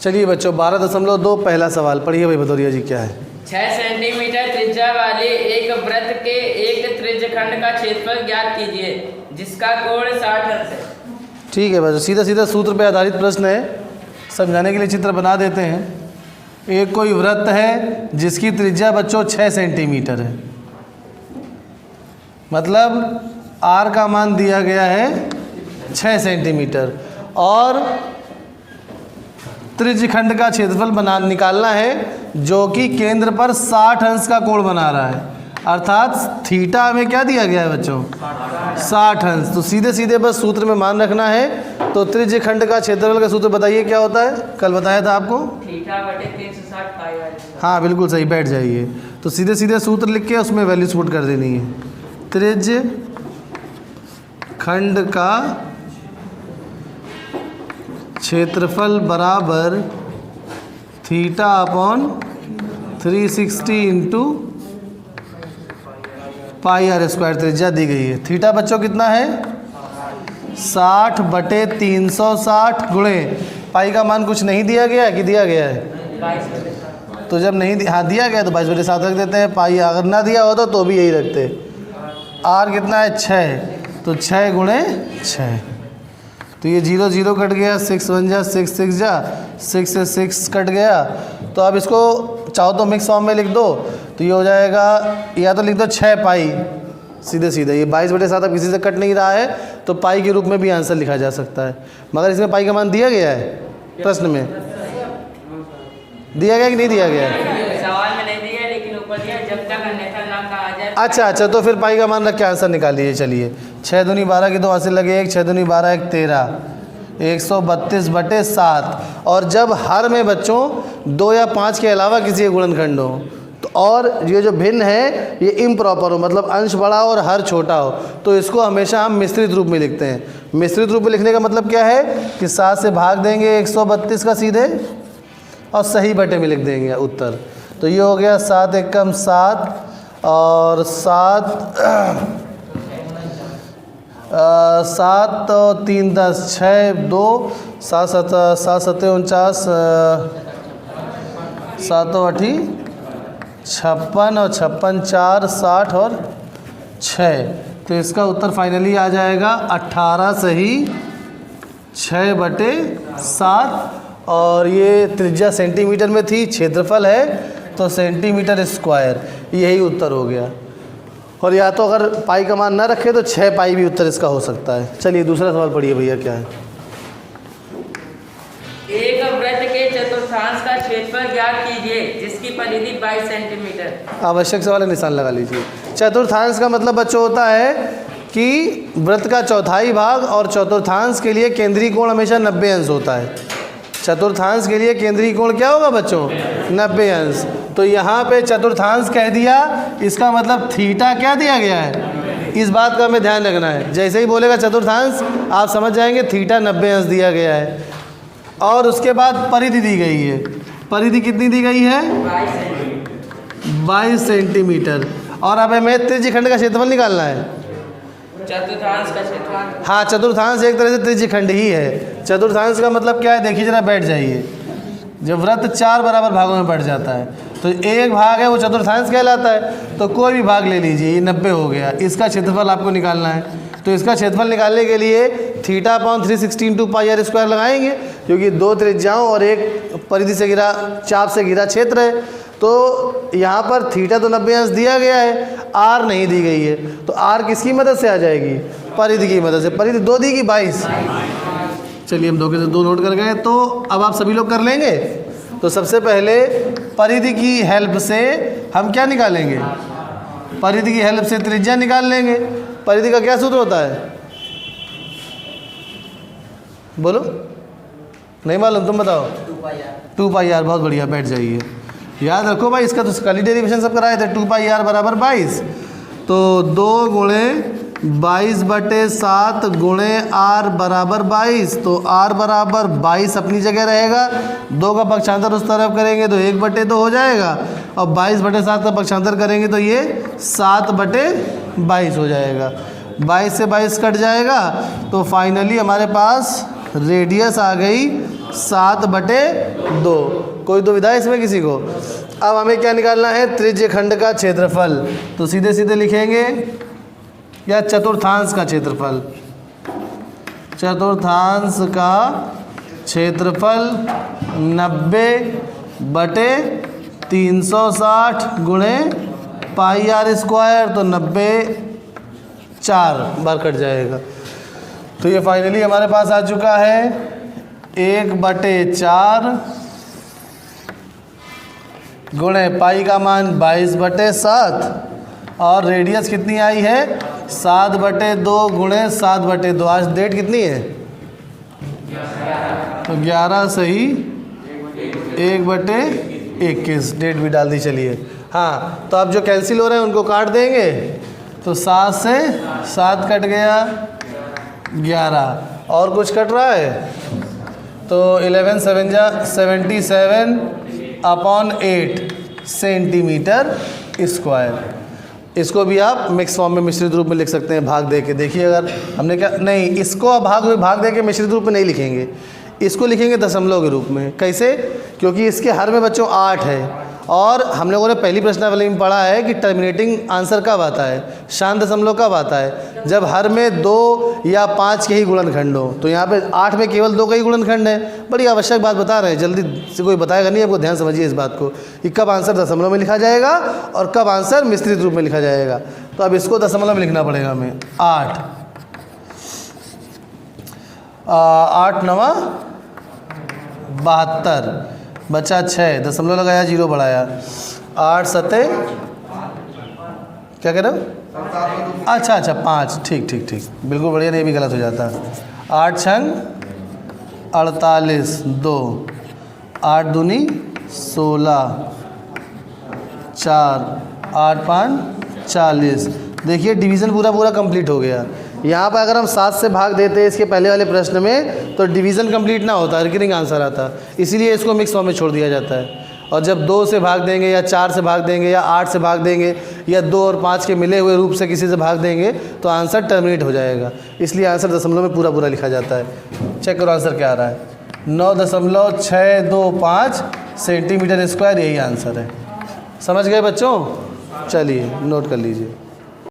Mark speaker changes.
Speaker 1: चलिए बच्चों 12.2 पहला सवाल पढ़िए भाई भदौरिया जी क्या है।
Speaker 2: 6 सेंटीमीटर त्रिज्या वाले एक वृत्त के एक त्रिज्यखंड का क्षेत्रफल ज्ञात कीजिए जिसका कोण 60 अंश है।
Speaker 1: ठीक है बच्चों, सीधा सीधा सूत्र पे आधारित प्रश्न है, समझाने के लिए चित्र बना देते हैं। एक कोई वृत्त है जिसकी त्रिज्या बच्चों 6 सेंटीमीटर है, मतलब आर का मान दिया गया है 6 सेंटीमीटर और त्रिज्यखंड का क्षेत्रफल निकालना है जो कि केंद्र पर 60 अंश का कोण बना रहा है, अर्थात थीटा हमें क्या दिया गया है बच्चों 60 अंश। तो सीधे सीधे बस सूत्र में मान रखना है। तो त्रिज्यखंड का क्षेत्रफल का सूत्र बताइए क्या होता है, कल बताया था आपको,
Speaker 2: थीटा बटे 360 पाई आर।
Speaker 1: हाँ बिल्कुल सही, बैठ जाइए। तो सीधे सीधे सूत्र लिख के उसमें वैल्यूज पुट कर देनी है। त्रिज्यखंड का क्षेत्रफल बराबर theta upon 360 into pi R square त्रिज्या दी गई है। थीटा बच्चों कितना है 60 बटे 360 गुणे पाई का मान कुछ नहीं दिया गया कि दिया गया है, तो जब नहीं दिया गया तो 22/7 रख देते हैं। पाई अगर ना दिया होता तो भी यही रखते। आर कितना है 6, तो 6 गुणे 6, तो ये 0 0 कट गया, 6 1 जा 6 6 जा 6 से 6 कट गया। तो अब इसको चाहो तो मिक्स फॉर्म में लिख दो, तो ये हो जाएगा, या तो लिख दो 6 पाई सीधे सीधे, ये 22/7 अब किसी से कट नहीं रहा है तो पाई के रूप में भी आंसर लिखा जा सकता है। मगर इसमें पाई का मान दिया गया है, प्रश्न में दिया गया कि नहीं दिया गया है,
Speaker 2: सवाल में नहीं दिया लेकिन ऊपर दिया जब तक अन्यथा ना कहा जाए।
Speaker 1: अच्छा, तो फिर पाई का मान रख के आंसर निकाल लीजिए। चलिए 6 दूनी 12 की 2 हासिल लगे 1, 6 दूनी 12 1 13, 132/7। और जब हर में बच्चों 2 या 5 के अलावा किसी के गुणनखंड हो तो, और ये जो भिन्न है ये इम्प्रॉपर हो, मतलब अंश बड़ा हो और हर छोटा हो, तो इसको हमेशा हम मिश्रित रूप में लिखते हैं। मिश्रित रूप में लिखने का मतलब क्या है कि 7 से भाग देंगे 132 का सीधे और सही बटे में लिख देंगे उत्तर। तो ये हो गया 7 एकम 7 और 7 तो 3 10 6 2 7 7 49 7 8 56 और 56 4 60 और 6, तो इसका उत्तर फाइनली आ जाएगा 18 सही 6/7। और ये त्रिज्या सेंटीमीटर में थी, क्षेत्रफल है तो सेंटीमीटर स्क्वायर, यही उत्तर हो गया। और या तो अगर पाई का मान ना रखे तो 6 पाई भी उत्तर इसका हो सकता है। चलिए दूसरा सवाल पढ़िए भैया क्या है।
Speaker 2: एक वृत्त के चतुर्थांश का क्षेत्रफल ज्ञात कीजिए जिसकी परिधि 22 सेंटीमीटर।
Speaker 1: आवश्यक सवाल है, निशान लगा लीजिए। चतुर्थांश का मतलब बच्चों होता है कि वृत्त का चौथाई भाग, और चतुर्थांश के लिए केंद्रीय कोण हमेशा 90 अंश होता है। चतुर्थांश के लिए केंद्रीय कोण क्या होगा बच्चों 90 अंश। तो यहाँ पे चतुर्थांश कह दिया, इसका मतलब थीटा क्या दिया गया है, इस बात का हमें ध्यान रखना है। जैसे ही बोलेगा चतुर्थांश आप समझ जाएंगे थीटा 90 अंश दिया गया है। और उसके बाद परिधि दी गई है, परिधि कितनी दी गई है 22 सेंटीमीटर। और अब हमें त्रिज्यखंड का क्षेत्रफल निकालना है।
Speaker 2: चतुर्थांश का क्षेत्रफल,
Speaker 1: हाँ चतुर्थांश एक तरह से त्रिज्यखंड ही है। चतुर्थांश का मतलब क्या है देखिए जरा, बैठ जाइए। जब वृत्त 4 बराबर भागों में बढ़ जाता है तो एक भाग है वो चतुर्थांश कहलाता है। तो कोई भी भाग ले लीजिए, ये 90 हो गया, इसका क्षेत्रफल आपको निकालना है। तो इसका क्षेत्रफल निकालने के लिए theta upon 360 into pi R square लगाएंगे, क्योंकि 2 त्रिज्याओं और एक परिधि से घिरा, चाप से घिरा क्षेत्र है। तो यहाँ पर थीटा तो 90 अंश दिया गया है, आर नहीं दी गई है, तो आर किसकी मदद से आ जाएगी, परिधि की मदद से। परिधि 2 दी की 22। चलिए हम 2 के 2 नोट कर गए। तो अब आप सभी लोग कर लेंगे। तो सबसे पहले परिधि की हेल्प से हम क्या निकालेंगे, परिधि की हेल्प से त्रिज्या निकाल लेंगे। परिधि का क्या सूत्र होता है, बोलो, नहीं मालूम, तुम बताओ। 2 पाई आर। बहुत बढ़िया, बैठ जाइए। याद रखो भाई, इसका तो कल ही डेरिवेशन सब कराए थे। 2 पाई आर बराबर 22, तो 2 गुणे 22/7 गुणे आर बराबर 22। तो आर बराबर 22 अपनी जगह रहेगा, 2 का पक्षांतर उस तरफ करेंगे तो 1/2 हो जाएगा, और 22/7 का पक्षांतर करेंगे तो ये 7/22 हो जाएगा। 22 से 22 कट जाएगा, तो फाइनली हमारे पास रेडियस आ गई 7/2। कोई दुविधा है इसमें किसी को? अब हमें क्या निकालना है? त्रिज्य खंड का क्षेत्रफल। तो सीधे सीधे लिखेंगे, या चतुर्थांश का क्षेत्रफल। चतुर्थांश का क्षेत्रफल 90/360 गुणे पाई आर स्क्वायर, तो 90 4 बार कट जाएगा। तो ये फाइनली हमारे पास आ चुका है 1/4 गुणे पाई का मान 22/7 और रेडियस कितनी आई है? 7/2 गुणे 7/2। आज डेट कितनी है? तो 11 सही 1/21 डेट भी डाल दी। चलिए हाँ, तो अब जो कैंसिल हो रहे हैं उनको काट देंगे। तो 7 से 7 कट गया, 11 और कुछ कट रहा है तो 11 7 जा 77/8 सेंटीमीटर स्क्वायर। इसको भी आप मिक्स फॉर्म में मिश्रित रूप में लिख सकते हैं भाग दे के। देखिए अगर हमने क्या नहीं, इसको आप भाग दे के मिश्रित रूप में नहीं लिखेंगे, इसको लिखेंगे दशमलव के रूप में। कैसे? क्योंकि इसके हर में बच्चों 8 है और हम लोगों ने पहली प्रश्नावली में पढ़ा है कि टर्मिनेटिंग आंसर कब आता है, शांत दशमलव कब आता है, जब हर में 2 या 5 के ही गुणनखंड हो। तो यहाँ पे 8 में केवल 2 का ही गुणनखंड है। बड़ी आवश्यक बात बता रहे हैं, जल्दी से कोई बताएगा नहीं, आपको ध्यान समझिए इस बात को कि कब आंसर दशमलव में लिखा जाएगा और कब आंसर मिश्रित रूप में लिखा जाएगा। तो अब इसको दशमलव में लिखना पड़ेगा हमें। 8 9 72 बचा 6, दशमलव लगाया 0 बढ़ाया, 8 7 क्या कह रहे हो? अच्छा 5, ठीक बिल्कुल बढ़िया, नहीं भी गलत हो जाता। 8 6 48 2, 8 दूनी 16 4, 8 5 40। देखिए डिवीज़न पूरा कंप्लीट हो गया। यहाँ पर अगर हम 7 से भाग देते हैं इसके पहले वाले प्रश्न में तो डिवीज़न कंप्लीट ना होता, रिकरिंग आंसर आता, इसीलिए इसको मिक्स फॉर्म में छोड़ दिया जाता है। और जब 2 से भाग देंगे या 4 से भाग देंगे या 8 से भाग देंगे या 2 और 5 के मिले हुए रूप से किसी से भाग देंगे तो आंसर टर्मिनेट हो जाएगा। इसलिए आंसर दशमलव में पूरा लिखा जाता है। चेक करो आंसर क्या आ रहा है, 9.625 सेंटीमीटर स्क्वायर, यही आंसर है। समझ गए बच्चों? चलिए नोट कर लीजिए।